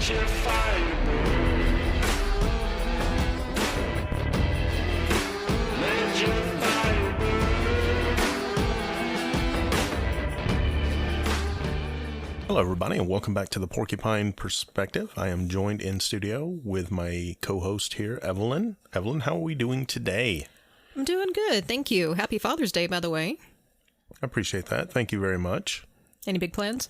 your fire burn. Let your fire burn. Hello, everybody, and welcome back to the Porcupine Perspective. I am joined in studio with my co-host here, Evelyn. Evelyn, how are we doing today? I'm doing good, thank you. Happy Father's Day, by the way. I appreciate that. Thank you very much. Any big plans?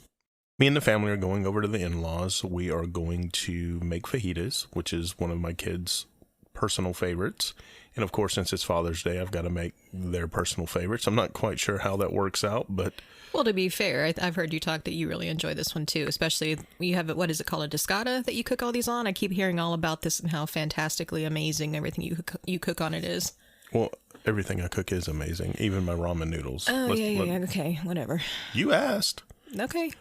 Me and the family are going over to the in-laws. We are going to make fajitas, which is one of my kids' personal favorites. And of course, since it's Father's Day, I've got to make their personal favorites. I'm not quite sure how that works out, but... Well, to be fair, I've heard you talk that you really enjoy this one too, especially you have, what is it called, a discata that you cook all these on? I keep hearing all about this and how fantastically amazing everything you cook on it is. Well, everything I cook is amazing, even my ramen noodles. Oh, yeah, okay, whatever. You asked. Okay.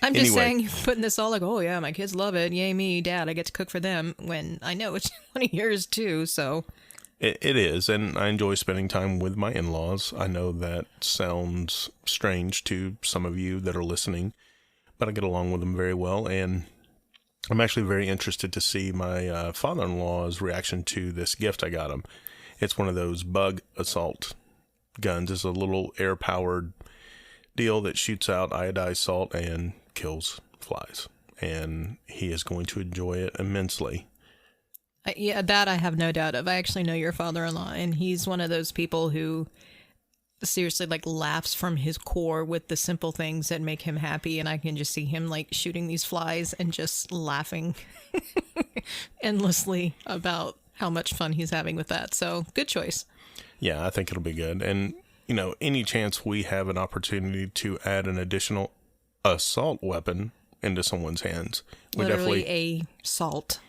I'm just saying, you're putting this all like, oh yeah, my kids love it, yay me, Dad, I get to cook for them, when I know it's one of yours too, so... It is, and I enjoy spending time with my in-laws. I know that sounds strange to some of you that are listening, but I get along with them very well, and I'm actually very interested to see my father-in-law's reaction to this gift I got him. It's one of those bug assault guns. It's a little air-powered deal that shoots out iodized salt and kills flies, and he is going to enjoy it immensely. Yeah, that I have no doubt of. I actually know your father-in-law, and he's one of those people who seriously like laughs from his core with the simple things that make him happy, and I can just see him like shooting these flies and just laughing endlessly about how much fun he's having with that. So, good choice. Yeah, I think it'll be good. And, you know, any chance we have an opportunity to add an additional assault weapon into someone's hands, we Literally definitely... a salt.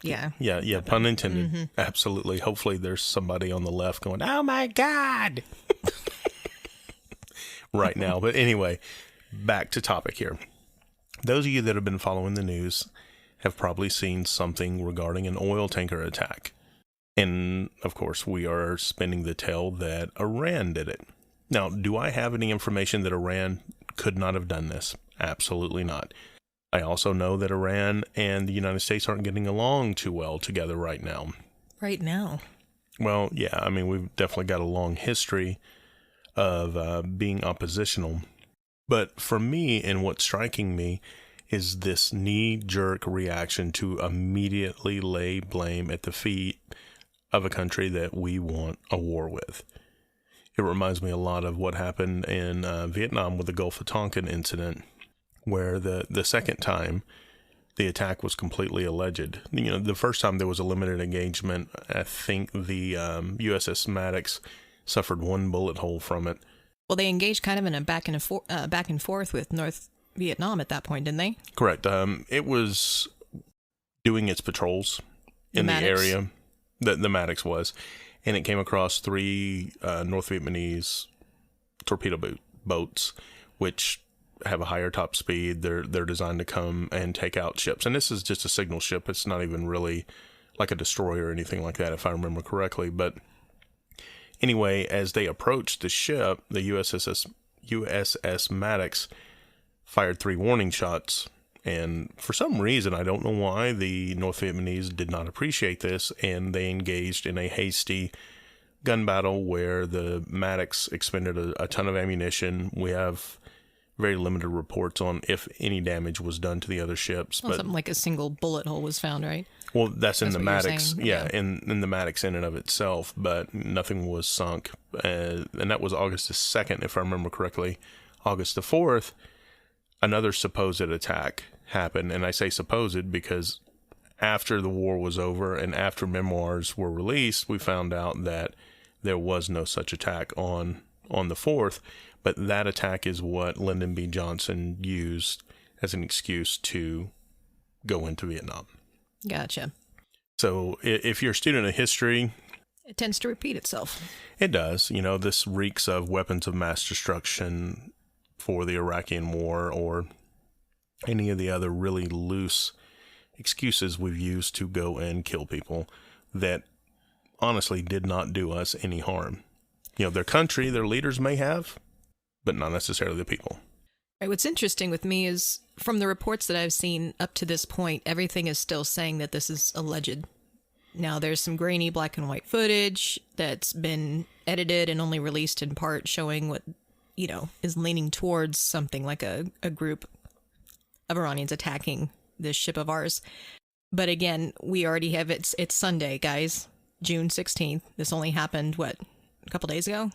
Yeah. Yeah, pun intended. Mm-hmm. Absolutely. Hopefully there's somebody on the left going, oh my God, right now. But anyway, back to topic here. Those of you that have been following the news have probably seen something regarding an oil tanker attack. And of course, we are spinning the tale that Iran did it. Now, do I have any information that Iran could not have done this? Absolutely not. I also know that Iran and the United States aren't getting along too well together right now. Right now? Well, yeah, I mean, we've definitely got a long history of being oppositional. But for me, and what's striking me, is this knee-jerk reaction to immediately lay blame at the feet of a country that we want a war with. It reminds me a lot of what happened in Vietnam with the Gulf of Tonkin incident, where the second time the attack was completely alleged. You know, the first time there was a limited engagement. I think the USS Maddox suffered one bullet hole from it. Well, they engaged kind of in a back and forth with North Vietnam at that point, didn't they? Correct. It was doing its patrols in the area. The Maddox was. And it came across 3 North Vietnamese torpedo boats, which have a higher top speed. They're designed to come and take out ships. And this is just a signal ship. It's not even really like a destroyer or anything like that, if I remember correctly. But anyway, as they approached the ship, the USS Maddox fired 3 warning shots. And for some reason, I don't know why, the North Vietnamese did not appreciate this, and they engaged in a hasty gun battle where the Maddox expended a ton of ammunition. We have very limited reports on if any damage was done to the other ships. Well, but something like a single bullet hole was found, right? Well, that's in the Maddox. Yeah, in the Maddox in and of itself, but nothing was sunk. And that was August the 2nd, if I remember correctly. August the 4th, another supposed attack happened. And I say supposed because after the war was over and after memoirs were released, we found out that there was no such attack on the 4th. But that attack is what Lyndon B. Johnson used as an excuse to go into Vietnam. Gotcha. So if you're a student of history... It tends to repeat itself. It does. You know, this reeks of weapons of mass destruction for the Iraqi war or any of the other really loose excuses we've used to go and kill people that honestly did not do us any harm. You know, their country, their leaders may have, but not necessarily the people. Right, what's interesting with me is from the reports that I've seen up to this point, everything is still saying that this is alleged. Now, there's some grainy black and white footage that's been edited and only released in part, showing what, is leaning towards something like a group of Iranians attacking this ship of ours. But again, we already have it's Sunday, guys, June 16th. This only happened, a couple days ago?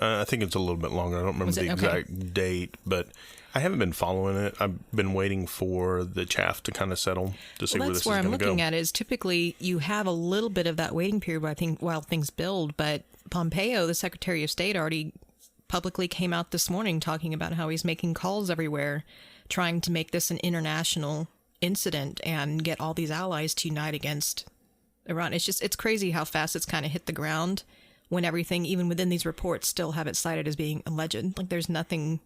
I think it's a little bit longer. I don't remember the exact date, but I haven't been following it. I've been waiting for the chaff to kind of settle to see where this is going to go. That's where I'm looking at is typically you have a little bit of that waiting period, I think, while things build. But Pompeo, the Secretary of State, already publicly came out this morning talking about how he's making calls everywhere, trying to make this an international incident and get all these allies to unite against Iran. It's crazy how fast it's kind of hit the ground when everything, even within these reports, still have it cited as being alleged. Like, there's nothing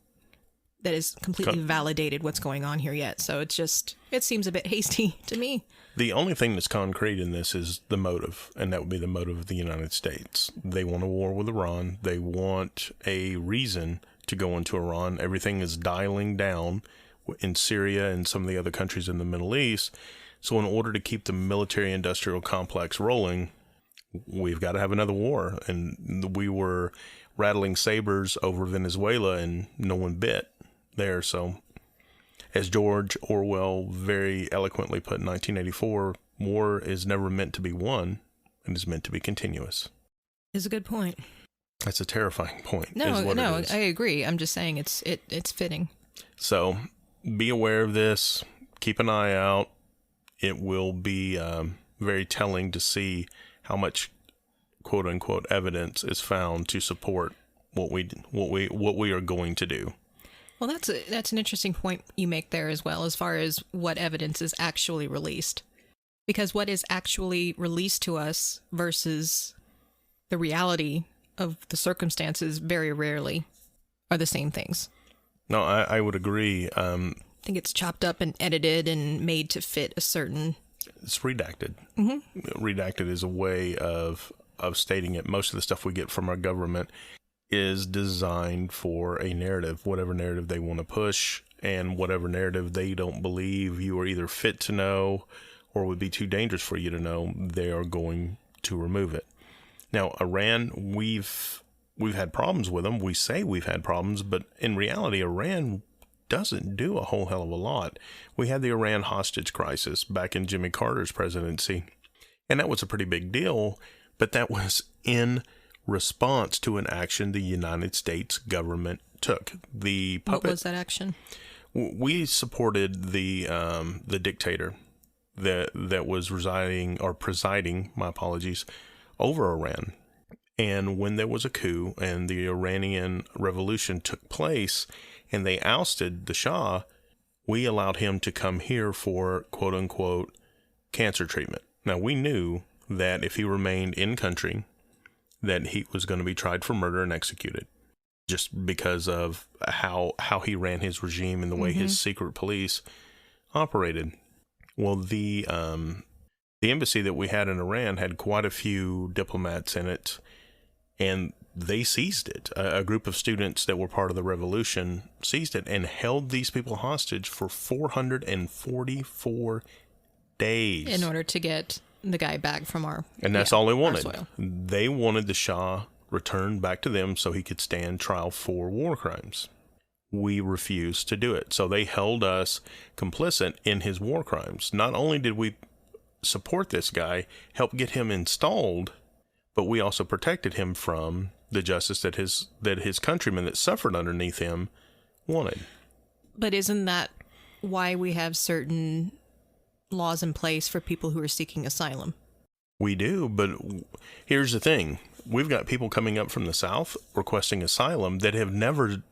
that is completely validated what's going on here yet. So it seems a bit hasty to me. The only thing that's concrete in this is the motive, and that would be the motive of the United States. They want a war with Iran. They want a reason to go into Iran. Everything is dialing down in Syria and some of the other countries in the Middle East. So in order to keep the military-industrial complex rolling, we've got to have another war. And we were rattling sabers over Venezuela and no one bit there. So as George Orwell very eloquently put in 1984, war is never meant to be won. It is meant to be continuous. Is a good point. That's a terrifying point. No, I agree. I'm just saying it's fitting. So be aware of this. Keep an eye out. It will be very telling to see how much "quote unquote" evidence is found to support what we are going to do. Well, that's an interesting point you make there as well, as far as what evidence is actually released, because what is actually released to us versus the reality of the circumstances very rarely are the same things. No, I would agree. I think it's chopped up and edited and made to fit a certain... It's redacted. Mm-hmm. Redacted is a way of stating it. Most of the stuff we get from our government is designed for a narrative, whatever narrative they want to push, and whatever narrative they don't believe you are either fit to know or would be too dangerous for you to know, they are going to remove it. Now, Iran, we've had problems with them. We say we've had problems, but in reality, Iran doesn't do a whole hell of a lot. We had the Iran hostage crisis back in Jimmy Carter's presidency, and that was a pretty big deal, but that was in response to an action the United States government took. What was that action? We supported the dictator that was presiding, my apologies, over Iran. And when there was a coup and the Iranian revolution took place and they ousted the Shah, we allowed him to come here for "quote unquote" cancer treatment. Now, we knew that if he remained in country, that he was going to be tried for murder and executed, just because of how he ran his regime and the way his secret police operated. Well, the embassy that we had in Iran had quite a few diplomats in it, and they seized it. A group of students that were part of the revolution seized it and held these people hostage for 444 days. In order to get the guy back from our... And that's all they wanted. Soil. They wanted the Shah returned back to them so he could stand trial for war crimes. We refused to do it. So they held us complicit in his war crimes. Not only did we support this guy, help get him installed, but we also protected him from the justice that his countrymen that suffered underneath him wanted. But isn't that why we have certain laws in place for people who are seeking asylum? We do, but here's the thing. We've got people coming up from the South requesting asylum that have never...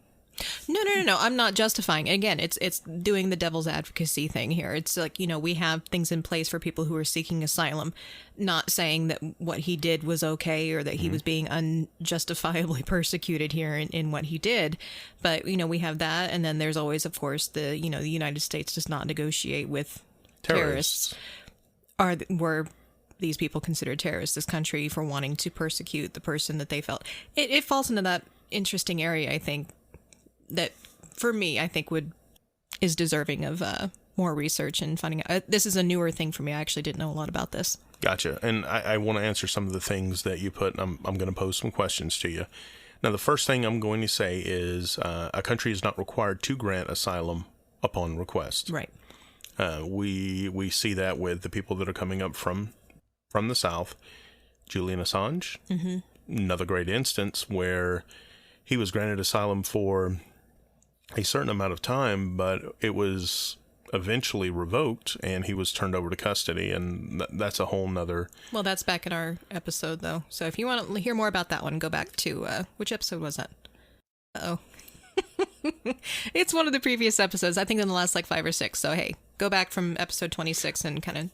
No. I'm not justifying. Again, it's doing the devil's advocacy thing here. It's like, we have things in place for people who are seeking asylum, not saying that what he did was okay or that he was being unjustifiably persecuted here in what he did. But, we have that. And then there's always, of course, the United States does not negotiate with terrorists. Were these people considered terrorists, this country, for wanting to persecute the person that they felt? It falls into that interesting area, I think, that for me, I think is deserving of more research and finding out. This is a newer thing for me. I actually didn't know a lot about this. Gotcha. And I want to answer some of the things that you put. I'm going to pose some questions to you. Now, the first thing I'm going to say is a country is not required to grant asylum upon request. Right. We see that with the people that are coming up from the South. Julian Assange, another great instance where he was granted asylum for a certain amount of time, but it was eventually revoked and he was turned over to custody, and that's a whole nother... Well, that's back in our episode, though. So if you want to hear more about that one, go back to... which episode was that? Uh-oh. It's one of the previous episodes, I think in the last 5 or 6. So, hey, go back from episode 26 and kind of...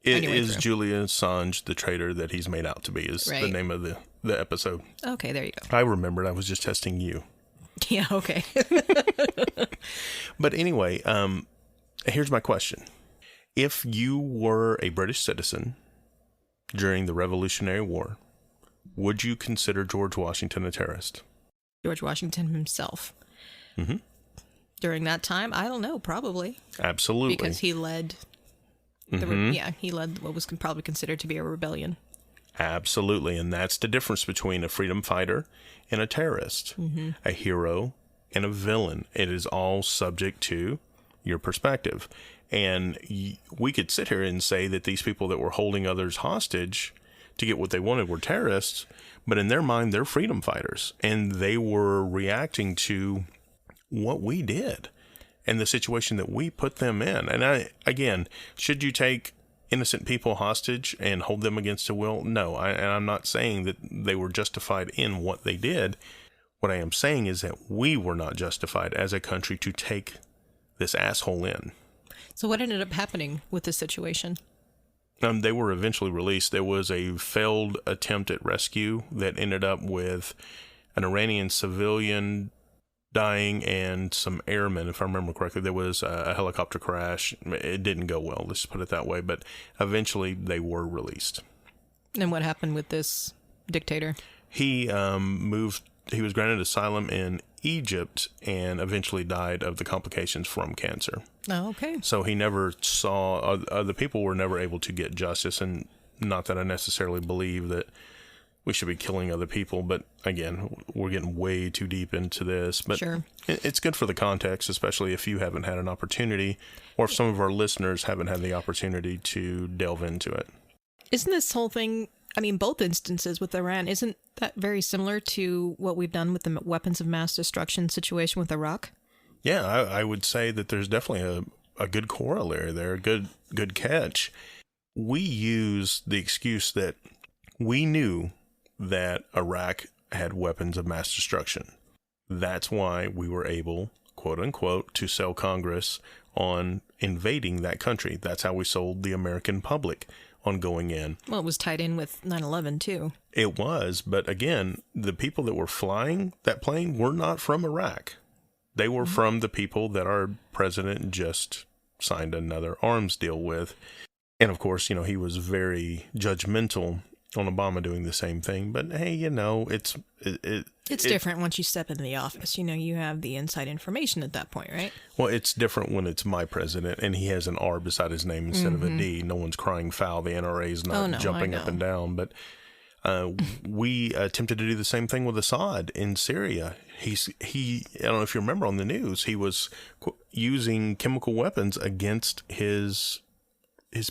Is Julian Assange the traitor that he's made out to be, is the name of the episode. Okay, there you go. I remembered. I was just testing you. Yeah, okay. But anyway, here's my question. If you were a British citizen during the Revolutionary War, would you consider George Washington a terrorist? George Washington himself. Mm-hmm. During that time, I don't know, probably. Absolutely. Because he led... he led what was probably considered to be a rebellion. Absolutely, and that's the difference between a freedom fighter and a terrorist, a hero and a villain. It is all subject to your perspective. And we could sit here and say that these people that were holding others hostage to get what they wanted were terrorists, but in their mind, they're freedom fighters, and they were reacting to what we did and the situation that we put them in. And again, should you take innocent people hostage and hold them against their will? No, and I'm not saying that they were justified in what they did. What I am saying is that we were not justified as a country to take this asshole in. So what ended up happening with this situation? They were eventually released. There was a failed attempt at rescue that ended up with an Iranian civilian dying and some airmen, if I remember correctly. There was a helicopter crash. It didn't go well, let's put it that way, but eventually they were released. And what happened with this dictator? He was granted asylum in Egypt and eventually died of the complications from cancer. Oh, okay. So he never saw, the people were never able to get justice, and not that I necessarily believe that we should be killing other people, but again, we're getting way too deep into this. But sure. It's good for the context, especially if you haven't had an opportunity, or if some of our listeners haven't had the opportunity to delve into it. Isn't this whole thing, I mean, both instances with Iran, isn't that very similar to what we've done with the weapons of mass destruction situation with Iraq? Yeah, I would say that there's definitely a good corollary there, a good catch. We use the excuse that we knew that Iraq had weapons of mass destruction. That's why we were able, quote unquote, to sell Congress on invading that country. That's how we sold the American public on going in. Well, it was tied in with 9/11 too. It was, but again, the people that were flying that plane were not from Iraq. They were from the people that our president just signed another arms deal with. And of course, he was very judgmental on Obama doing the same thing. But hey, it's different once you step into the office. You have the inside information at that point, right? Well, it's different when it's my president and he has an R beside his name instead of a D. No one's crying foul. The NRA is not jumping up and down. But we attempted to do the same thing with Assad in Syria. I don't know if you remember on the news, he was using chemical weapons against his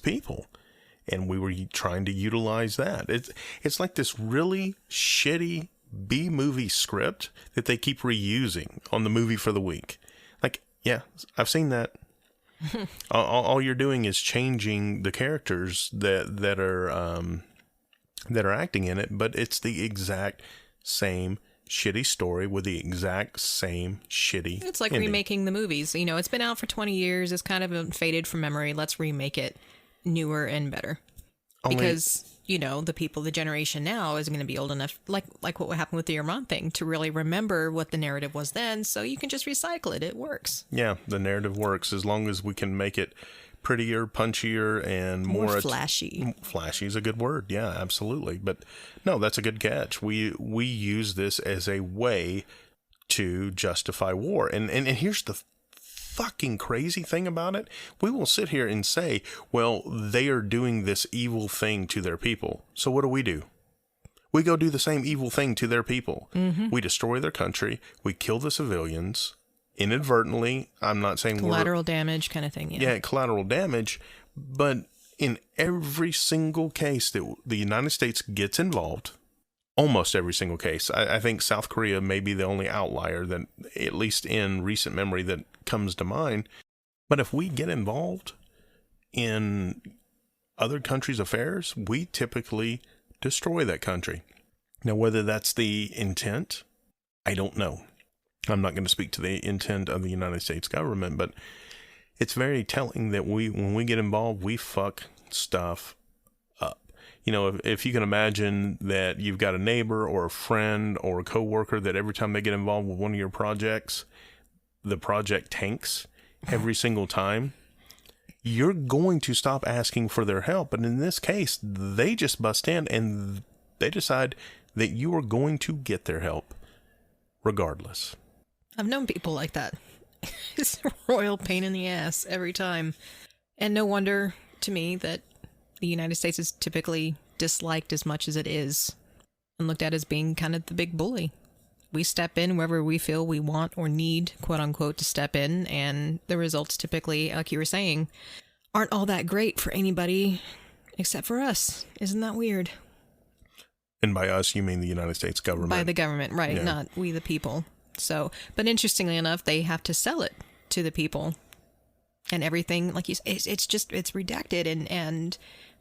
people. And we were trying to utilize that. It's like this really shitty B-movie script that they keep reusing on the movie for the week. Like, yeah, I've seen that. all you're doing is changing the characters that are acting in it, but it's the exact same shitty story with the exact same shitty It's like ending. remaking the movies. It's been out for 20 years. It's kind of faded from memory. Let's remake it newer and better. Because, the people, the generation now is going to be old enough, like what happened with the Iran thing, to really remember what the narrative was then, so you can just recycle it. It works. Yeah, the narrative works as long as we can make it prettier, punchier, and more flashy. Flashy is a good word. Yeah, absolutely. But no, that's a good catch. We use this as a way to justify war. And here's the fucking crazy thing about it. We will sit here and say, well, they are doing this evil thing to their people. So what do? We go do the same evil thing to their people. Mm-hmm. We destroy their country. We kill the civilians inadvertently. I'm not saying collateral damage kind of thing. Yeah, collateral damage. But in every single case that the United States gets involved, almost every single case, I think South Korea may be the only outlier that, at least in recent memory, that comes to mind. But if we get involved in other countries' affairs, we typically destroy that country. Now, whether that's the intent, I don't know. I'm not going to speak to the intent of the United States government, but it's very telling that when we get involved, we fuck stuff up. You know, if you can imagine that you've got a neighbor or a friend or a coworker that every time they get involved with one of your projects, the project tanks every single time, you're going to stop asking for their help. But in this case, they just bust in and they decide that you are going to get their help regardless. I've known people like that. It's a royal pain in the ass every time. And no wonder to me that the United States is typically disliked as much as it is and looked at as being kind of the big bully. We step in wherever we feel we want or need, quote unquote, to step in, and the results typically, like you were saying, aren't all that great for anybody except for us. Isn't that weird? And by us, you mean the United States government? By the government, right, Yeah. not we the people. So, but interestingly enough, they have to sell it to the people. And everything, like you said, it's redacted and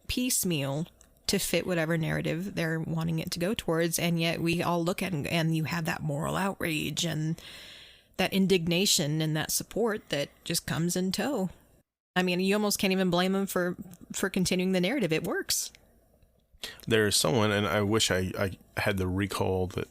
piecemeal to fit whatever narrative they're wanting it to go towards. And yet we all look at it and you have that moral outrage and that indignation and that support that just comes in tow. I mean, you almost can't even blame them for continuing the narrative. It works. There's someone, and I wish I had the recall that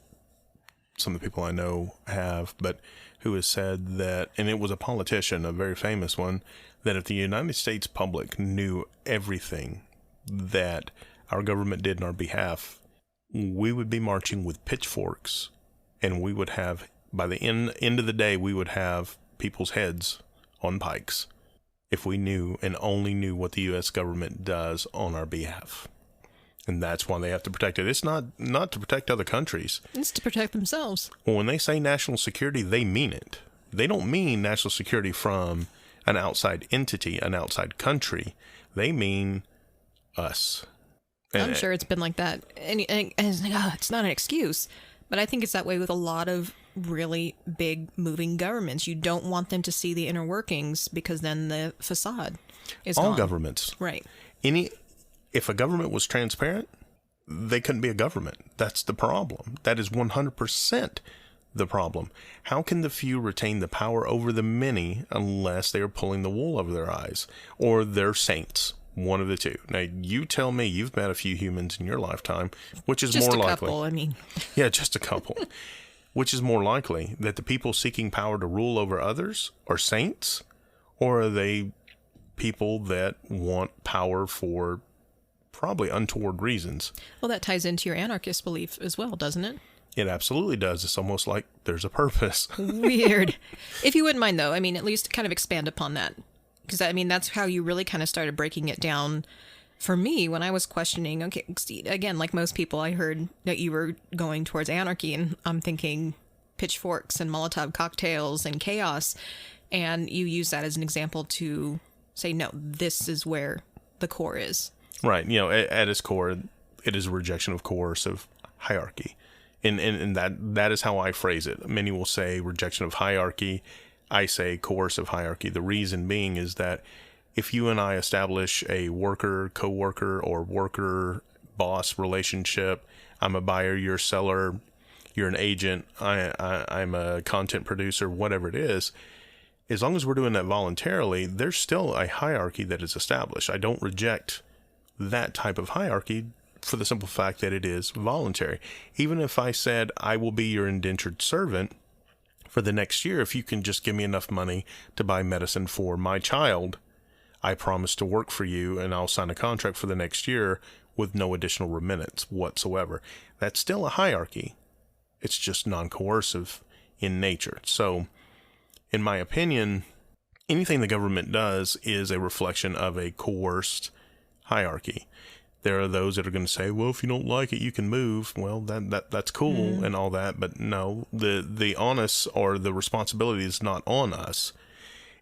some of the people I know have, but who has said that, and it was a politician, a very famous one, that if the United States public knew everything that our government did in our behalf, we would be marching with pitchforks, and we would have, by the end of the day, we would have people's heads on pikes if we knew and only knew what the U.S. government does on our behalf. And that's why they have to protect it. It's not to protect other countries. It's to protect themselves. Well, when they say national security, they mean it. They don't mean national security from an outside entity, an outside country. They mean us. I'm sure it's been like that. And it's not an excuse, but I think it's that way with a lot of really big moving governments. You don't want them to see the inner workings because then the facade is all gone. Governments. Right. If a government was transparent, they couldn't be a government. That's the problem. That is 100% the problem. How can the few retain the power over the many unless they are pulling the wool over their eyes? Or they're saints. One of the two. Now, you tell me you've met a few humans in your lifetime, which is Just more a likely. couple, I mean. Yeah, just a couple. Which is more likely, that the people seeking power to rule over others are saints? Or are they people that want power for probably untoward reasons? Well, that ties into your anarchist belief as well, doesn't it? It absolutely does. It's almost like there's a purpose. Weird. If you wouldn't mind, though, I mean, at least kind of expand upon that. Because, I mean, that's how you really kind of started breaking it down for me when I was questioning. Okay, again, like most people, I heard that you were going towards anarchy, and I'm thinking pitchforks and Molotov cocktails and chaos. And you use that as an example to say, no, this is where the core is. Right. You know, at its core, it is a rejection of coercive hierarchy. And that is how I phrase it. Many will say rejection of hierarchy. I say coercive hierarchy. The reason being is that if you and I establish a worker, co-worker, or worker-boss relationship, I'm a buyer, you're a seller, you're an agent, I'm a content producer, whatever it is, as long as we're doing that voluntarily, there's still a hierarchy that is established. I don't reject that type of hierarchy for the simple fact that it is voluntary. Even if I said, I will be your indentured servant for the next year, if you can just give me enough money to buy medicine for my child, I promise to work for you and I'll sign a contract for the next year with no additional remittance whatsoever. That's still a hierarchy. It's just non-coercive in nature. So, in my opinion, anything the government does is a reflection of a coerced hierarchy. There are those that are going to say, well, if you don't like it, you can move. Well, that's cool and all that. But no, the onus or the responsibility is not on us.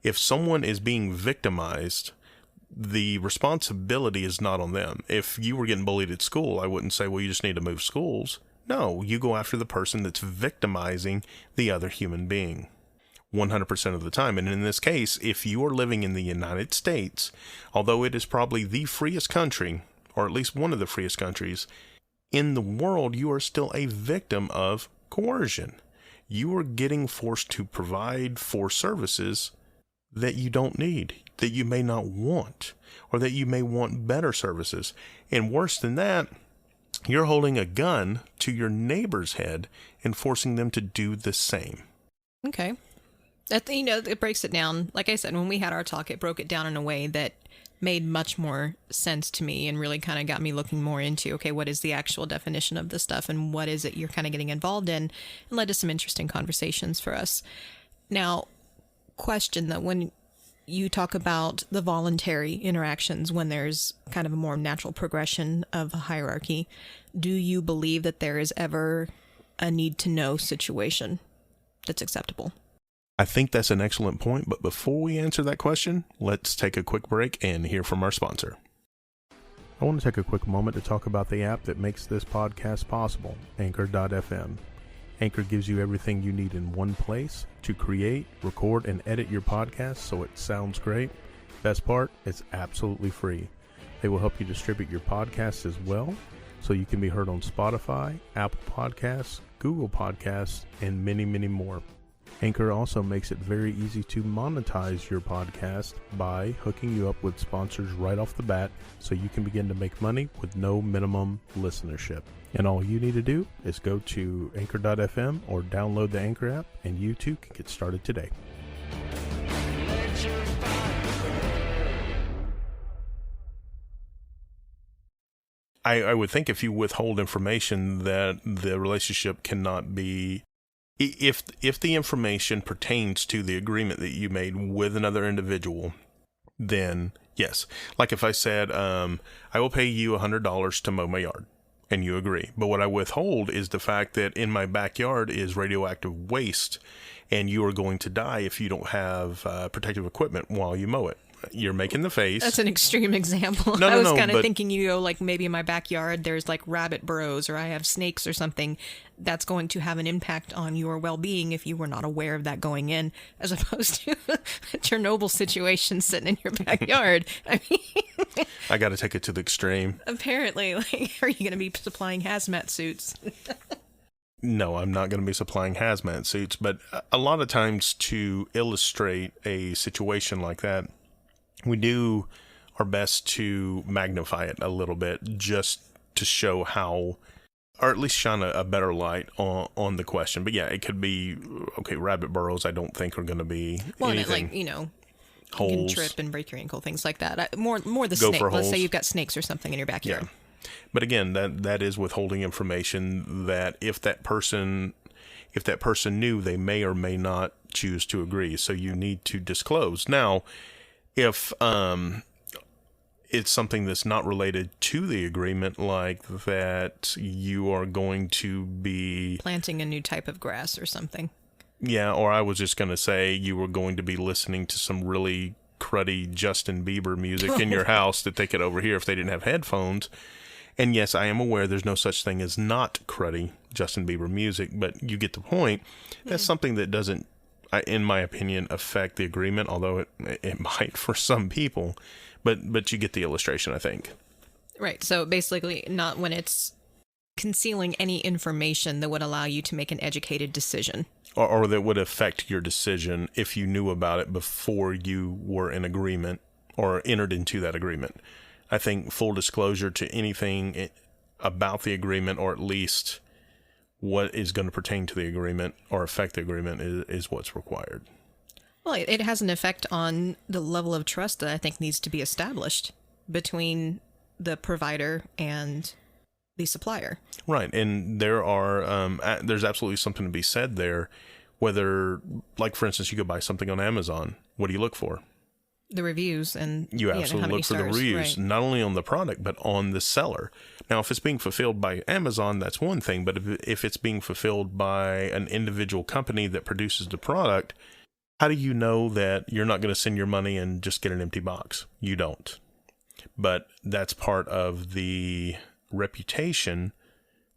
If someone is being victimized, the responsibility is not on them. If you were getting bullied at school, I wouldn't say, well, you just need to move schools. No, you go after the person that's victimizing the other human being 100% of the time. And in this case, if you are living in the United States, although it is probably the freest country, or at least one of the freest countries in the world, you are still a victim of coercion. You are getting forced to provide for services that you don't need, that you may not want, or that you may want better services. And worse than that, you're holding a gun to your neighbor's head and forcing them to do the same. Okay. It breaks it down. Like I said, when we had our talk, it broke it down in a way that made much more sense to me and really kind of got me looking more into, okay, what is the actual definition of this stuff and what is it you're kind of getting involved in, and led to some interesting conversations for us. Now, question though, when you talk about the voluntary interactions, when there's kind of a more natural progression of a hierarchy, do you believe that there is ever a need to know situation that's acceptable? I think that's an excellent point, but before we answer that question, let's take a quick break and hear from our sponsor. I want to take a quick moment to talk about the app that makes this podcast possible, Anchor.fm. Anchor gives you everything you need in one place to create, record, and edit your podcast so it sounds great. Best part, it's absolutely free. They will help you distribute your podcasts as well, so you can be heard on Spotify, Apple Podcasts, Google Podcasts, and many, many more. Anchor also makes it very easy to monetize your podcast by hooking you up with sponsors right off the bat so you can begin to make money with no minimum listenership. And all you need to do is go to Anchor.fm or download the Anchor app, and you too can get started today. I would think if you withhold information that the relationship cannot be... If the information pertains to the agreement that you made with another individual, then yes. Like if I said, I will pay you $100 to mow my yard, and you agree. But what I withhold is the fact that in my backyard is radioactive waste, and you are going to die if you don't have protective equipment while you mow it. You're making the face. That's an extreme example. I was kind of thinking, like maybe in my backyard there's like rabbit burrows or I have snakes or something that's going to have an impact on your well-being if you were not aware of that going in, as opposed to a Chernobyl situation sitting in your backyard. I mean, I got to take it to the extreme. Apparently, are you going to be supplying hazmat suits? No, I'm not going to be supplying hazmat suits, but a lot of times to illustrate a situation like that, we do our best to magnify it a little bit just to show how, or at least shine a better light on the question. But yeah, it could be, okay, rabbit burrows I don't think are going to be anything. Holes. You can trip and break your ankle, things like that. More the snake. Let's say you've got snakes or something in your backyard. Yeah. But again, that is withholding information that if that person knew, they may or may not choose to agree. So you need to disclose. Now, if it's something that's not related to the agreement, like that you are going to be planting a new type of grass or something. Yeah, or I was just going to say you were going to be listening to some really cruddy Justin Bieber music in your house that they could overhear if they didn't have headphones. And yes, I am aware there's no such thing as not cruddy Justin Bieber music, but you get the point. That's something that doesn't, in my opinion, affect the agreement, although it might for some people. But you get the illustration, I think. Right. So basically, not when it's concealing any information that would allow you to make an educated decision. Or that would affect your decision if you knew about it before you were in agreement or entered into that agreement. I think full disclosure to anything about the agreement, or at least what is going to pertain to the agreement or affect the agreement, is what's required. Well, it has an effect on the level of trust that I think needs to be established between the provider and the supplier. Right, and there's absolutely something to be said there Whether, like, for instance, you go buy something on Amazon, what do you look for? The reviews and You absolutely look for the reviews, right. not only on the product, but on the seller. Now, if it's being fulfilled by Amazon, that's one thing. But if it's being fulfilled by an individual company that produces the product, how do you know that you're not going to send your money and just get an empty box? You don't. But that's part of the reputation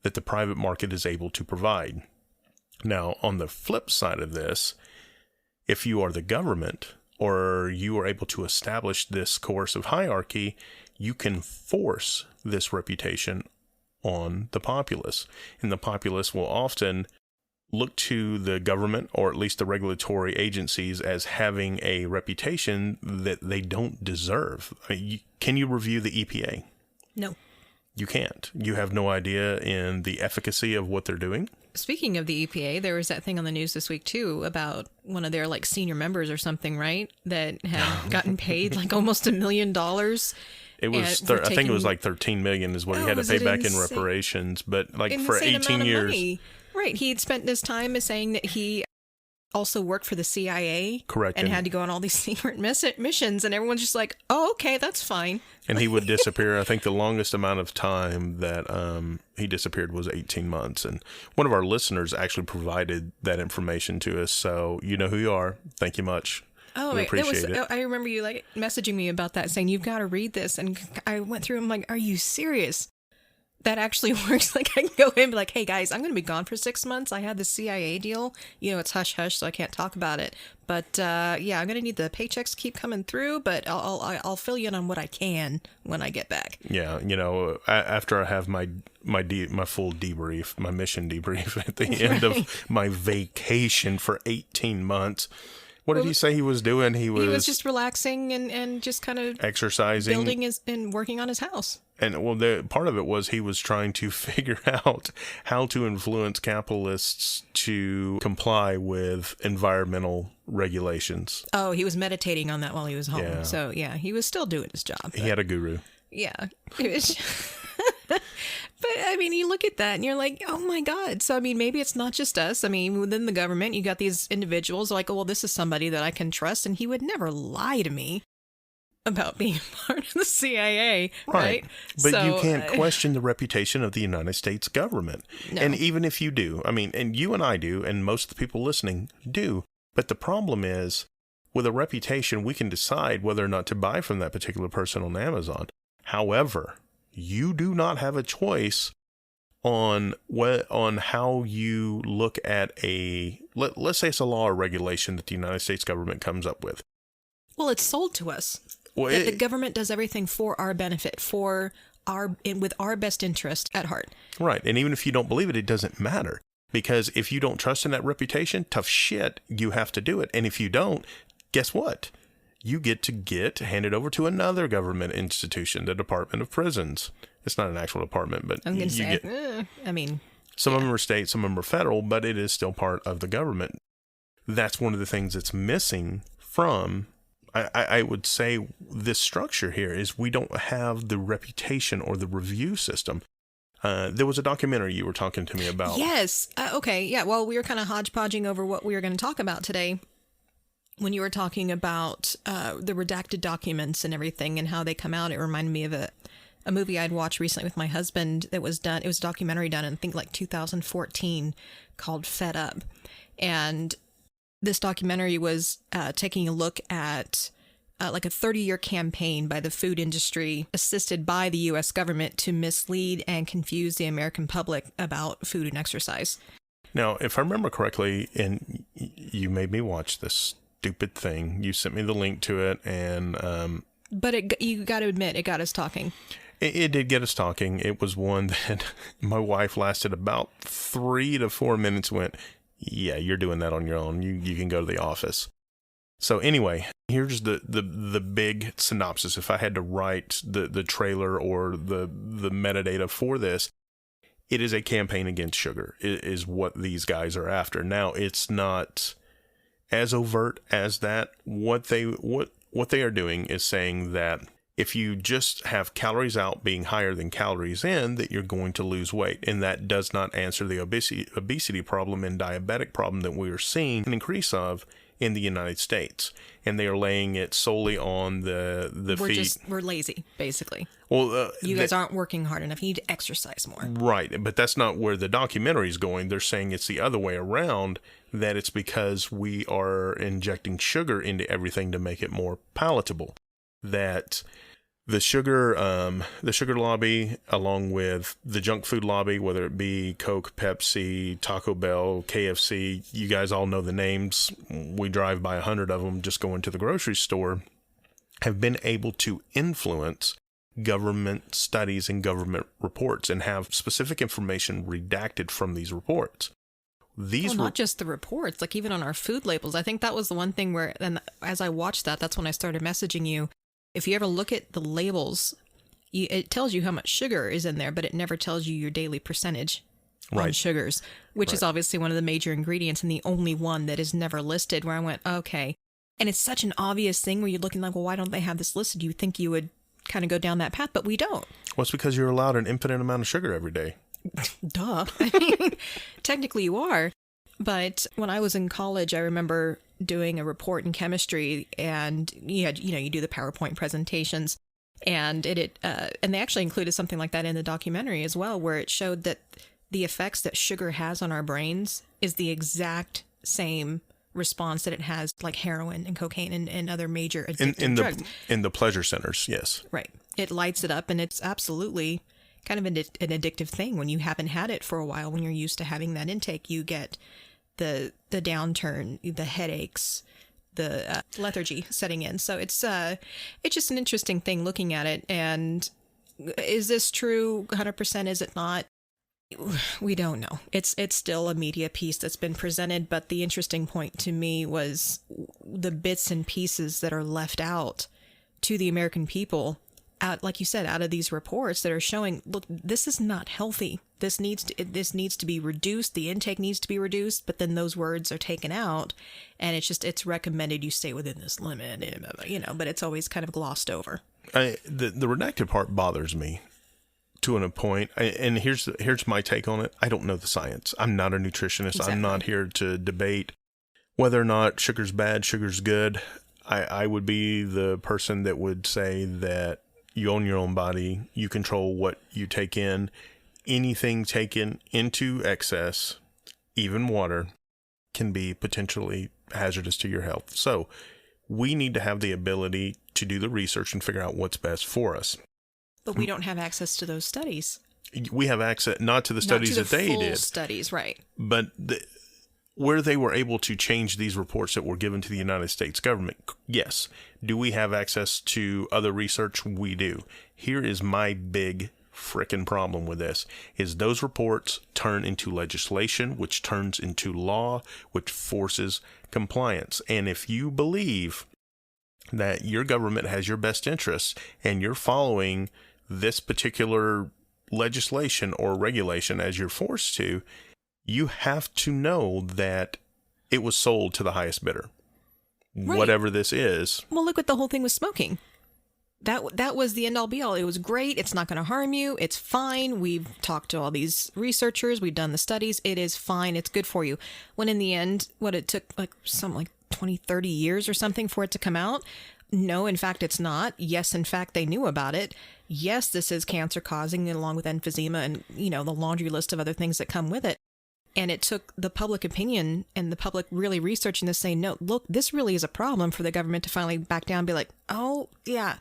that the private market is able to provide. Now, on the flip side of this, if you are the government or you are able to establish this coercive hierarchy, you can force this reputation on the populace. And the populace will often look to the government, or at least the regulatory agencies, as having a reputation that they don't deserve. Can you review the EPA? No. You can't. You have no idea in the efficacy of what they're doing. Speaking of the EPA, there was that thing on the news this week too about one of their like senior members or something, right? That had gotten paid like almost $1 million. It was, I think it was like 13 million is what he had to pay back in reparations, but like for 18 years. Money. Right. He had spent this time as saying that he also worked for the CIA. Correct. And had to go on all these secret missions, and everyone's just like, oh, okay, that's fine. And he would disappear. I think the longest amount of time that he disappeared was 18 months. And one of our listeners actually provided that information to us. So you know who you are. Thank you much. Oh, we appreciate it. I remember you like messaging me about that, saying you've got to read this. And I went through. I'm like, are you serious? That actually works. Like I can go in and be like, hey guys, I'm going to be gone for 6 months. I had the CIA deal. You know, it's hush hush, so I can't talk about it. But yeah, I'm going to need the paychecks to keep coming through, but I'll fill you in on what I can when I get back. Yeah, you know, after I have my full debrief, my mission debrief at the end of my vacation for 18 months. What did he say he was doing? He was just relaxing and just kind of exercising, building and working on his house. And well, part of it was he was trying to figure out how to influence capitalists to comply with environmental regulations. Oh, he was meditating on that while he was home. Yeah. So yeah, he was still doing his job. He had a guru. Yeah. It was But I mean, you look at that and you're like, oh my God. So, I mean, maybe it's not just us. I mean, within the government, you got these individuals like, oh, well, this is somebody that I can trust. And he would never lie to me about being part of the CIA. Right. But so, you can't question the reputation of the United States government. No. And even if you do, I mean, and you and I do, and most of the people listening do. But the problem is, with a reputation, we can decide whether or not to buy from that particular person on Amazon. However, you do not have a choice on how you look at let's say it's a law or regulation that the United States government comes up with. Well, it's sold to us. Well, that the government does everything for our benefit, with our best interest at heart. Right. And even if you don't believe it, it doesn't matter. Because if you don't trust in that reputation, tough shit, you have to do it. And if you don't, guess what? You get handed over to another government institution, the Department of Prisons. It's not an actual department, but I'm going to say, I mean, some of them are state, some of them are federal, but it is still part of the government. That's one of the things that's missing from, I would say, this structure here is we don't have the reputation or the review system. There was a documentary you were talking to me about. Yes. Okay. Yeah. Well, we were kind of hodgepodging over what we were going to talk about today. When you were talking about the redacted documents and everything and how they come out, it reminded me of a movie I'd watched recently with my husband that was done. It was a documentary done in, I think, like 2014 called Fed Up. And this documentary was taking a look at like a 30-year campaign by the food industry assisted by the U.S. government to mislead and confuse the American public about food and exercise. Now, if I remember correctly, and you made me watch this stupid thing. You sent me the link to it, and but you got to admit, it got us talking. It did get us talking. It was one that my wife lasted about 3 to 4 minutes. Went, yeah, you're doing that on your own. You can go to the office. So anyway, here's the big synopsis. If I had to write the trailer or the metadata for this, it is a campaign against sugar. It is what these guys are after. Now, it's not as overt as that. What they are doing is saying that if you just have calories out being higher than calories in, that you're going to lose weight. And that does not answer the obesity problem and diabetic problem that we are seeing an increase of in the United States. And they are laying it solely on the feet. We're lazy, basically. Well, you guys aren't working hard enough. You need to exercise more. Right. But that's not where the documentary is going. They're saying it's the other way around, that it's because we are injecting sugar into everything to make it more palatable. That the sugar lobby, along with the junk food lobby, whether it be Coke, Pepsi, Taco Bell, KFC, you guys all know the names. We drive by 100 of them just going to the grocery store, have been able to influence government studies and government reports and have specific information redacted from these reports. Not just the reports, like even on our food labels. I think that was the one thing where, and as I watched that, that's when I started messaging you. If you ever look at the labels, it tells you how much sugar is in there, but it never tells you your daily percentage on sugars, which is obviously one of the major ingredients and the only one that is never listed, where I went, okay. And it's such an obvious thing where you're looking like, well, why don't they have this listed? You think you would kind of go down that path, but we don't. Well, it's because you're allowed an infinite amount of sugar every day. Duh. I mean, technically you are. But when I was in college, I remember doing a report in chemistry, and you do the PowerPoint presentations, and and they actually included something like that in the documentary as well, where it showed that the effects that sugar has on our brains is the exact same response that it has like heroin and cocaine and other major addictive drugs. In the pleasure centers, yes. Right. It lights it up, and it's absolutely kind of an addictive thing. When you haven't had it for a while, when you're used to having that intake, you get the downturn, the headaches, the lethargy setting in. So it's just an interesting thing looking at it. And is this true 100%? Is it not? We don't know. It's still a media piece that's been presented, but the interesting point to me was the bits and pieces that are left out to the American people, out, like you said, out of these reports that are showing, look, this is not healthy. This needs to be reduced. The intake needs to be reduced, but then those words are taken out, and it's recommended you stay within this limit, but it's always kind of glossed over. The redacted part bothers me to a point, and here's my take on it. I don't know the science. I'm not a nutritionist. Exactly. I'm not here to debate whether or not sugar's bad, sugar's good. I would be the person that would say that you own your own body. You control what you take in. Anything taken into excess, even water, can be potentially hazardous to your health. So we need to have the ability to do the research and figure out what's best for us. But we don't have access to those studies. We have access not to the studies that they did. Studies, right? But where they were able to change these reports that were given to the United States government, yes. Do we have access to other research? We do. Here is my big frickin' problem with this, is those reports turn into legislation, which turns into law, which forces compliance. And if you believe that your government has your best interests and you're following this particular legislation or regulation as you're forced to, you have to know that it was sold to the highest bidder, whatever this is. Well, look at the whole thing with smoking. That was the end all be all. It was great. It's not going to harm you. It's fine. We've talked to all these researchers. We've done the studies. It is fine. It's good for you. When in the end, it took something like 20, 30 years or something for it to come out. No, in fact, it's not. Yes, in fact, they knew about it. Yes, this is cancer causing, along with emphysema and, the laundry list of other things that come with it. And it took the public opinion and the public really researching this, saying, no, look, this really is a problem, for the government to finally back down and be like, oh, yeah,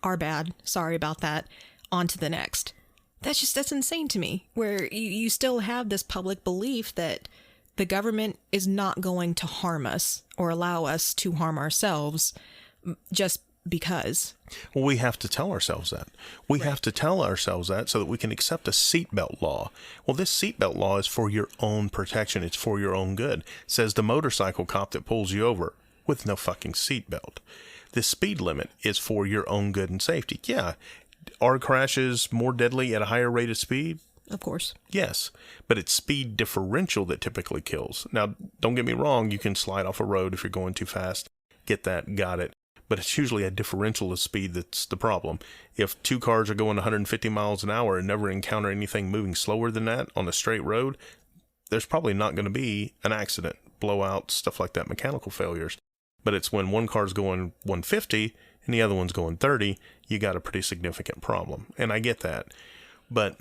our bad. Sorry about that. On to the next. That's insane to me, where you still have this public belief that the government is not going to harm us or allow us to harm ourselves just because. Well, we have to tell ourselves that. We have to tell ourselves that so that we can accept a seatbelt law. Well, this seatbelt law is for your own protection. It's for your own good. Says the motorcycle cop that pulls you over with no fucking seatbelt. The speed limit is for your own good and safety. Yeah. Are crashes more deadly at a higher rate of speed? Of course. Yes. But it's speed differential that typically kills. Now, don't get me wrong. You can slide off a road if you're going too fast. Get that. Got it. but it's usually a differential of speed that's the problem. If two cars are going 150 miles an hour and never encounter anything moving slower than that on a straight road, there's probably not going to be an accident, blowout, stuff like that, mechanical failures. But it's when one car's going 150 and the other one's going 30, you got a pretty significant problem. And I get that. But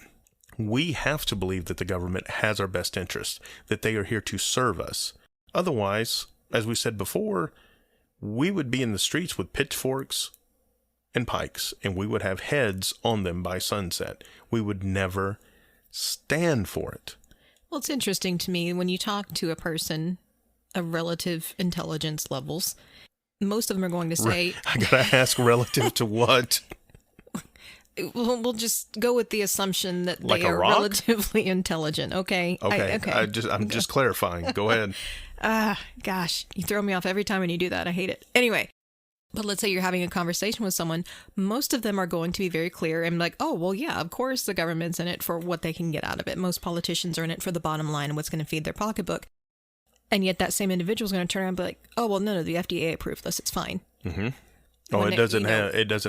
we have to believe that the government has our best interest, that they are here to serve us. Otherwise, as we said before, we would be in the streets with pitchforks and pikes, and we would have heads on them by sunset. We would never stand for it. Well, it's interesting to me when you talk to a person of relative intelligence levels, most of them are going to say... I gotta ask, relative to what? We'll just go with the assumption that Like they a are rock? relatively intelligent. Okay. Okay. I'm just clarifying. Go ahead. Gosh, you throw me off every time when you do that. I hate it. Anyway, but let's say you're having a conversation with someone. Most of them are going to be very clear and like, oh, well, yeah, of course the government's in it for what they can get out of it. Most politicians are in it for the bottom line and what's going to feed their pocketbook. And yet that same individual is going to turn around and be like, oh, well, no, the FDA approved this. It's fine. Mm-hmm. Oh, it doesn't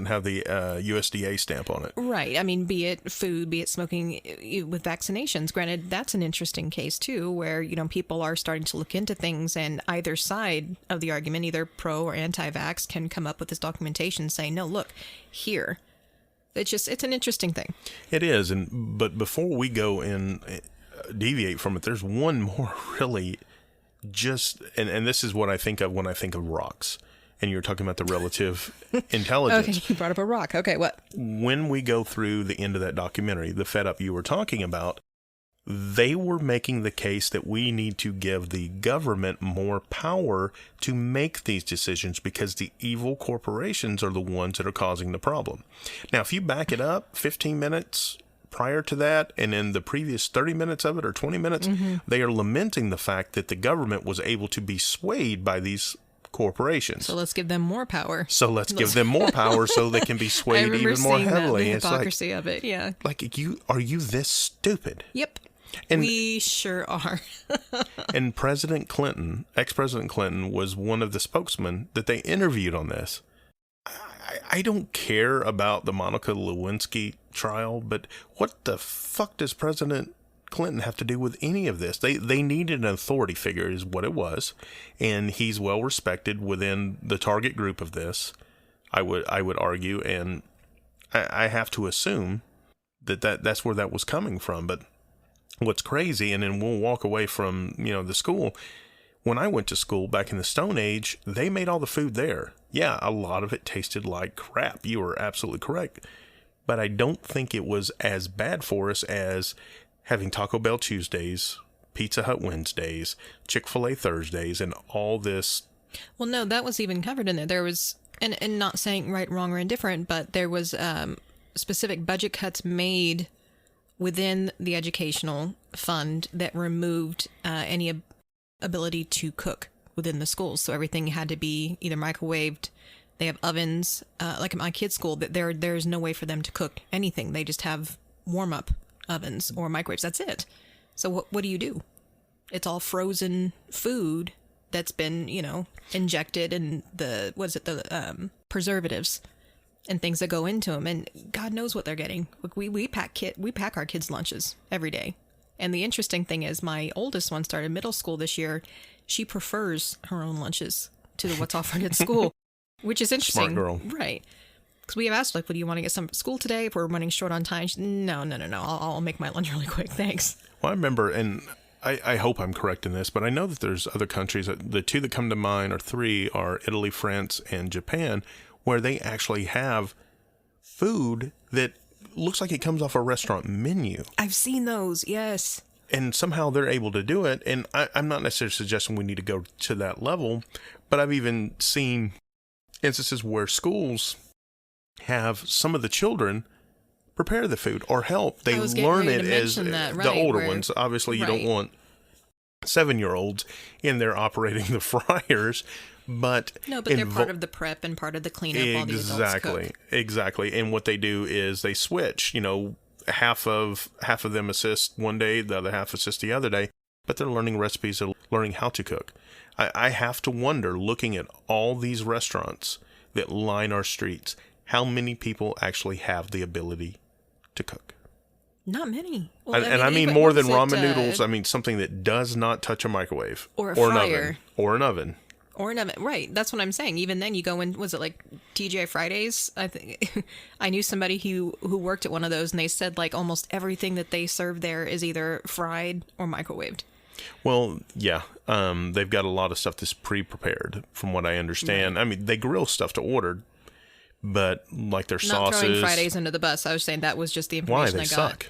have the USDA stamp on it. Right. I mean, be it food, be it smoking with vaccinations. Granted, that's an interesting case too, where, people are starting to look into things and either side of the argument, either pro or anti-vax, can come up with this documentation saying, no, look, here. It's an interesting thing. It is. But before we go and deviate from it, there's one more really and this is what I think of when I think of rocks. And you're talking about the relative intelligence. Okay, you brought up a rock. Okay, what? When we go through the end of that documentary, the Fed Up you were talking about, they were making the case that we need to give the government more power to make these decisions because the evil corporations are the ones that are causing the problem. Now, if you back it up 15 minutes prior to that, and in the previous 30 minutes of it or 20 minutes, they are lamenting the fact that the government was able to be swayed by these corporations. So let's give them more power. So give them more power so they can be swayed even more heavily. The hypocrisy of it, yeah. Like, are you this stupid? Yep. And we sure are. And ex-President Clinton was one of the spokesmen that they interviewed on this. I don't care about the Monica Lewinsky trial, but what the fuck does President Clinton have to do with any of this? They needed an authority figure is what it was, and he's well respected within the target group of this, I would argue, and I have to assume that's where that was coming from. But what's crazy, and then we'll walk away from the school. When I went to school back in the Stone Age, they made all the food there. Yeah, a lot of it tasted like crap. You were absolutely correct. But I don't think it was as bad for us as having Taco Bell Tuesdays, Pizza Hut Wednesdays, Chick-fil-A Thursdays, and all this. Well, no, that was even covered in there. There was, and not saying right, wrong, or indifferent, but there was specific budget cuts made within the educational fund that removed any ability to cook within the schools. So everything had to be either microwaved. They have ovens. Like at my kids' school, there's no way for them to cook anything. They just have warm-up ovens or microwaves. That's it. So what do you do? It's all frozen food that's been, injected in the preservatives and things that go into them. And God knows what they're getting. Look, we pack our kids' lunches every day. And the interesting thing is my oldest one started middle school this year. She prefers her own lunches to what's offered at school, which is interesting. Smart girl. Right. Because we have asked, like, what do you want to get some for school today if we're running short on time? No. I'll make my lunch really quick. Thanks. Well, I remember, and I hope I'm correct in this, but I know that there's other countries. The two that come to mind, or three, are Italy, France, and Japan, where they actually have food that looks like it comes off a restaurant menu. I've seen those, yes. And somehow they're able to do it. And I'm not necessarily suggesting we need to go to that level, but I've even seen instances where schools have some of the children prepare the food or help. They learn it as the older ones. Obviously, you don't want 7-year-olds in there operating the fryers. But they're part of the prep and part of the cleanup while the adults cook. Exactly. And what they do is they switch. Half of them assist one day, the other half assist the other day. But they're learning recipes, they're learning how to cook. I have to wonder, looking at all these restaurants, that line our streets, how many people actually have the ability to cook? Not many. Well, I mean even- more what than was ramen it, noodles. I mean something that does not touch a microwave or a an fryer. oven or an oven. Or an oven. Right. That's what I'm saying. Even then, you go in, was it like TGI Fridays? I think I knew somebody who worked at one of those, and they said like almost everything that they serve there is either fried or microwaved. Well, yeah. They've got a lot of stuff that's pre-prepared, from what I understand. Right. I mean, they grill stuff to order, but like their sauces. Not throwing Fridays under the bus. I was saying that was just the information I got. Why? They suck.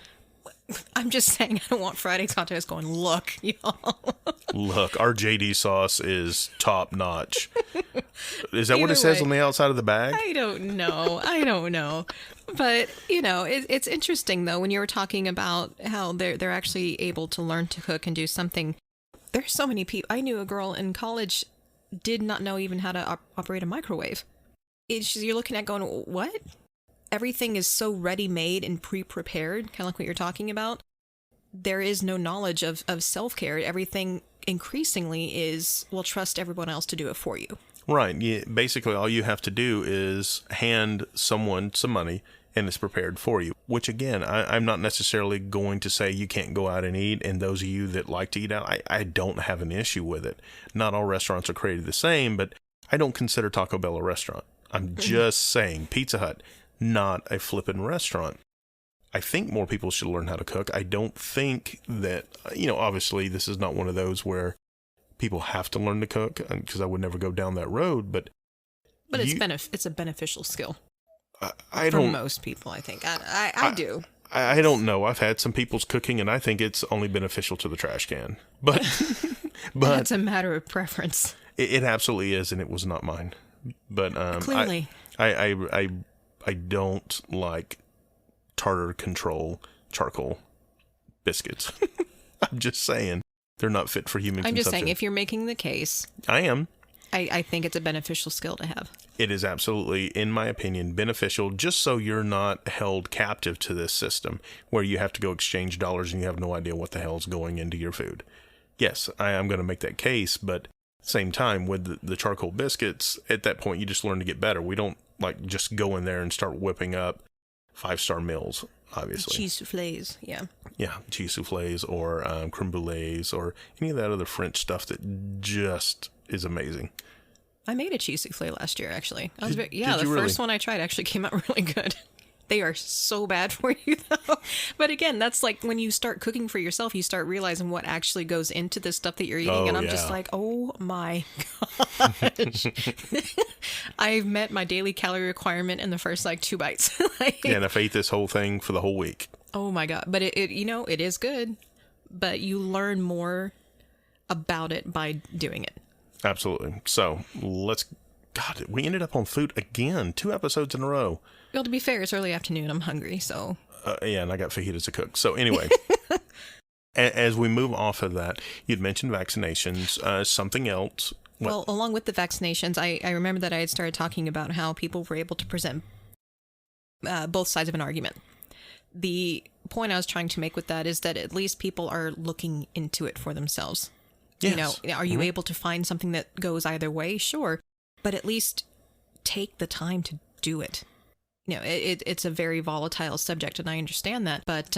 I'm just saying I don't want Fridays hot dogs going, look, y'all. Look, our JD sauce is top notch. Is that what Either it says way, on the outside of the bag? I don't know. But, it's interesting, though, when you were talking about how they're actually able to learn to cook and do something. There's so many people. I knew a girl in college did not know even how to operate a microwave. You're looking at going, what? Everything is so ready-made and pre-prepared, kind of like what you're talking about. There is no knowledge of self-care. Everything increasingly is, well, trust everyone else to do it for you. Right. Yeah, basically, all you have to do is hand someone some money, and it's prepared for you. Which, again, I'm not necessarily going to say you can't go out and eat, and those of you that like to eat out, I don't have an issue with it. Not all restaurants are created the same, but I don't consider Taco Bell a restaurant. I'm just saying Pizza Hut, not a flippin' restaurant. I think more people should learn how to cook. I don't think that, obviously this is not one of those where people have to learn to cook, because I would never go down that road, but it's a beneficial skill. I for don't, most people, I think. I do. I don't know. I've had some people's cooking, and I think it's only beneficial to the trash can. But it's a matter of preference. It absolutely is, and it was not mine. But clearly, I don't like tartar control charcoal biscuits. I'm just saying they're not fit for human consumption. I'm just saying, if you're making the case, I am. I think it's a beneficial skill to have. It is absolutely, in my opinion, beneficial, just so you're not held captive to this system where you have to go exchange dollars and you have no idea what the hell's going into your food. Yes, I am going to make that case, but same time with the charcoal biscuits, at that point you just learn to get better. We don't just go in there and start whipping up 5-star meals, obviously. Cheese soufflés, yeah. Yeah, cheese soufflés or creme brulees or any of that other French stuff that just is amazing. I made a cheese soufflé last year, actually. Did the first one I tried actually came out really good. They are so bad for you, though. But again, that's like when you start cooking for yourself, you start realizing what actually goes into the stuff that you're eating. And I'm just like, oh my gosh. I've met my daily calorie requirement in the first 2 bites. And if I eat this whole thing for the whole week. Oh my God. But it is good. But you learn more about it by doing it. Absolutely. So God, we ended up on food again, 2 episodes in a row. Well, to be fair, it's early afternoon. I'm hungry, so. Yeah, and I got fajitas to cook. So anyway, as we move off of that, you'd mentioned vaccinations. Something else. Well, along with the vaccinations, I remember that I had started talking about how people were able to present both sides of an argument. The point I was trying to make with that is that at least people are looking into it for themselves. Yes. Are you able to find something that goes either way? Sure. But at least take the time to do it. It's a very volatile subject, and I understand that. But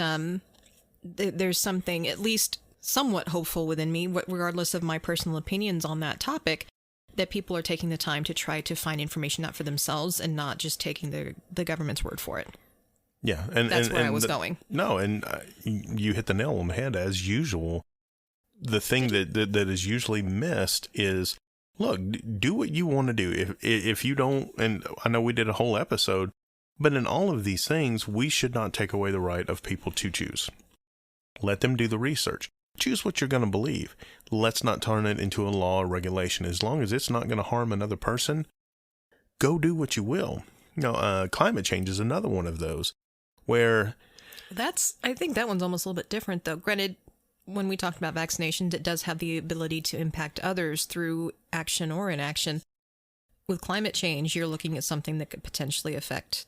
there's something at least somewhat hopeful within me, regardless of my personal opinions on that topic, that people are taking the time to try to find information out for themselves and not just taking the government's word for it. Yeah. That's where I was going. No, and you hit the nail on the head as usual. The thing that is usually missed is, look, do what you want to do. If you don't, and I know we did a whole episode, but in all of these things, we should not take away the right of people to choose. Let them do the research. Choose what you're going to believe. Let's not turn it into a law or regulation. As long as it's not going to harm another person, go do what you will. Climate change is another one of those where... I think that one's almost a little bit different, though. Granted, when we talked about vaccinations, it does have the ability to impact others through action or inaction. With climate change, you're looking at something that could potentially affect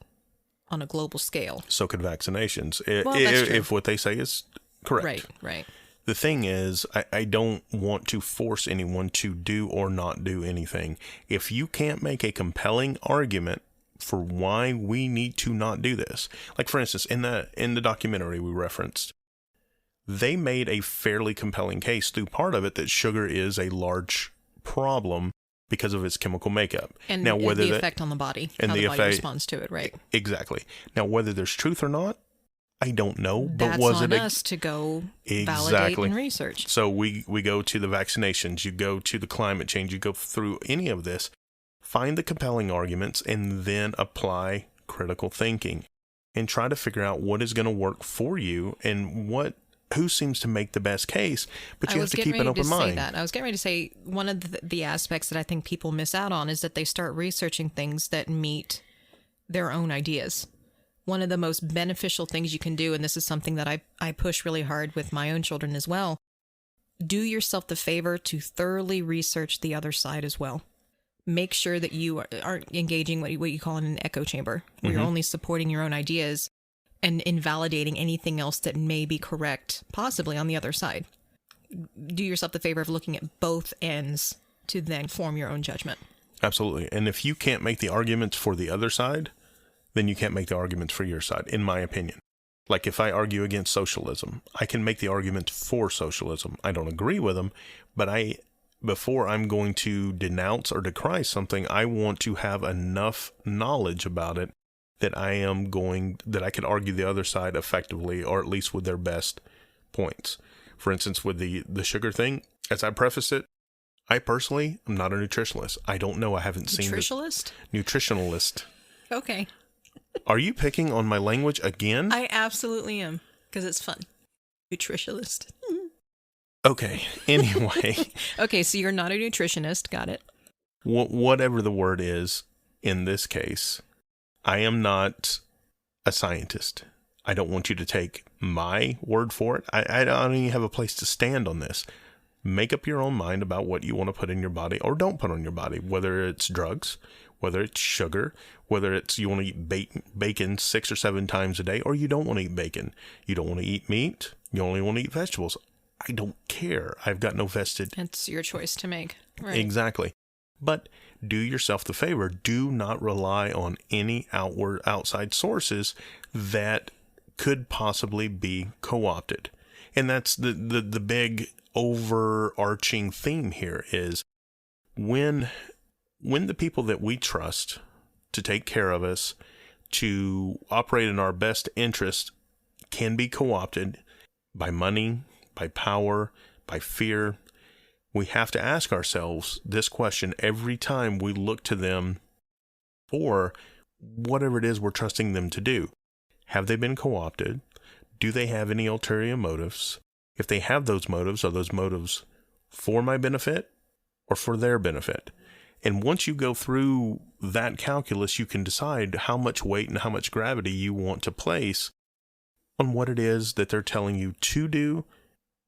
on a global scale. So could vaccinations, Well, that's true. if what they say is correct. Right. The thing is, I don't want to force anyone to do or not do anything. If you can't make a compelling argument for why we need to not do this, like for instance, in the documentary we referenced, they made a fairly compelling case through part of it that sugar is a large problem because of its chemical makeup. And now, whether the effect on the body, and how the body effect, responds to it, right? Exactly. Now, whether there's truth or not, I don't know. But That's was on it us to go validate and research. So we go to the vaccinations, you go to the climate change, you go through any of this, find the compelling arguments, and then apply critical thinking and try to figure out what is going to work for you and who seems to make the best case, but you have to keep an open mind. I was getting ready to say one of the aspects that I think people miss out on is that they start researching things that meet their own ideas. One of the most beneficial things you can do, and this is something that I push really hard with my own children as well, do yourself the favor to thoroughly research the other side as well. Make sure that you aren't engaging what you call in an echo chamber, where you're only supporting your own ideas and invalidating anything else that may be correct, possibly on the other side. Do yourself the favor of looking at both ends to then form your own judgment. Absolutely. And if you can't make the arguments for the other side, then you can't make the arguments for your side, in my opinion. Like if I argue against socialism, I can make the argument for socialism. I don't agree with them, but before I'm going to denounce or decry something, I want to have enough knowledge about it that I can argue the other side effectively, or at least with their best points. For instance, with the sugar thing, as I preface it, I personally am not a nutritionalist. I don't know. I haven't seen Nutritionalist? Nutritionalist. Okay. Are you picking on my language again? I absolutely am, because it's fun. Nutritionalist. Okay. Anyway. Okay, so you're not a nutritionist. Got it. Whatever the word is in this case, I am not a scientist. I don't want you to take my word for it. I don't even have a place to stand on this. Make up your own mind about what you want to put in your body or don't put on your body, whether it's drugs, whether it's sugar, whether it's you want to eat bacon 6 or 7 times a day, or you don't want to eat bacon. You don't want to eat meat. You only want to eat vegetables. I don't care. I've got no vested... It's your choice to make. Right. Exactly. But do yourself the favor. Do not rely on any outside sources that could possibly be co-opted. And that's the big overarching theme here is when the people that we trust to take care of us, to operate in our best interest, can be co-opted by money, by power, by fear, we have to ask ourselves this question every time we look to them for whatever it is we're trusting them to do. Have they been co-opted? Do they have any ulterior motives? If they have those motives, are those motives for my benefit or for their benefit? And once you go through that calculus, you can decide how much weight and how much gravity you want to place on what it is that they're telling you to do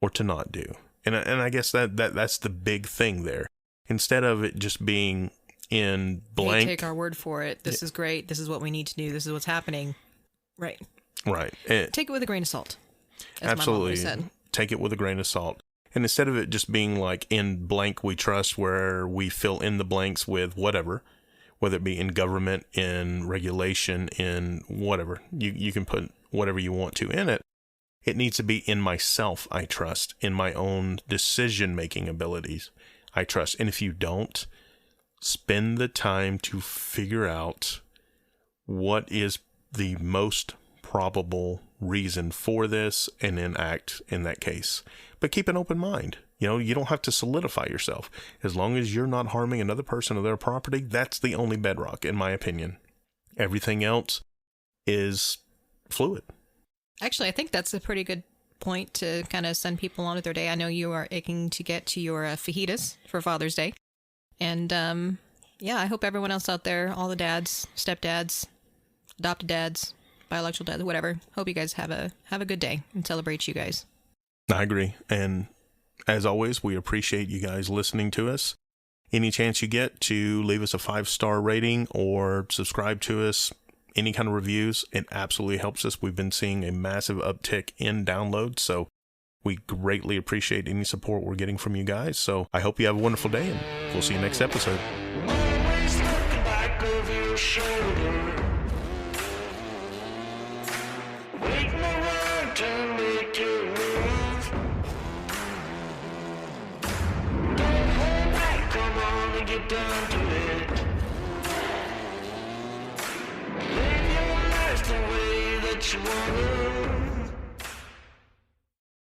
or to not do. And I guess that's the big thing there. Instead of it just being in blank. Hey, take our word for it. This is great. This is what we need to do. This is what's happening. Right. Right. Take it with a grain of salt. As absolutely. My mom always said. Take it with a grain of salt. And instead of it just being like in blank we trust, where we fill in the blanks with whatever, whether it be in government, in regulation, in whatever, you can put whatever you want to in it. It needs to be in myself, I trust, in my own decision-making abilities, I trust. And if you don't, spend the time to figure out what is the most probable reason for this and then act in that case. But keep an open mind. You don't have to solidify yourself. As long as you're not harming another person or their property, that's the only bedrock, in my opinion. Everything else is fluid. Actually, I think that's a pretty good point to kind of send people on with their day. I know you are aching to get to your fajitas for Father's Day. And I hope everyone else out there, all the dads, stepdads, adopted dads, biological dads, whatever, hope you guys have a good day and celebrate you guys. I agree. And as always, we appreciate you guys listening to us. Any chance you get to leave us a 5-star rating or subscribe to us, any kind of reviews, it absolutely helps us. We've been seeing a massive uptick in downloads, so We greatly appreciate any support we're getting from you guys. So I hope you have a wonderful day, and we'll see you next episode. Always looking back over your shoulder, waiting around to make your move. Don't hold back, come on and get down to it. Live your life the way that you wanna.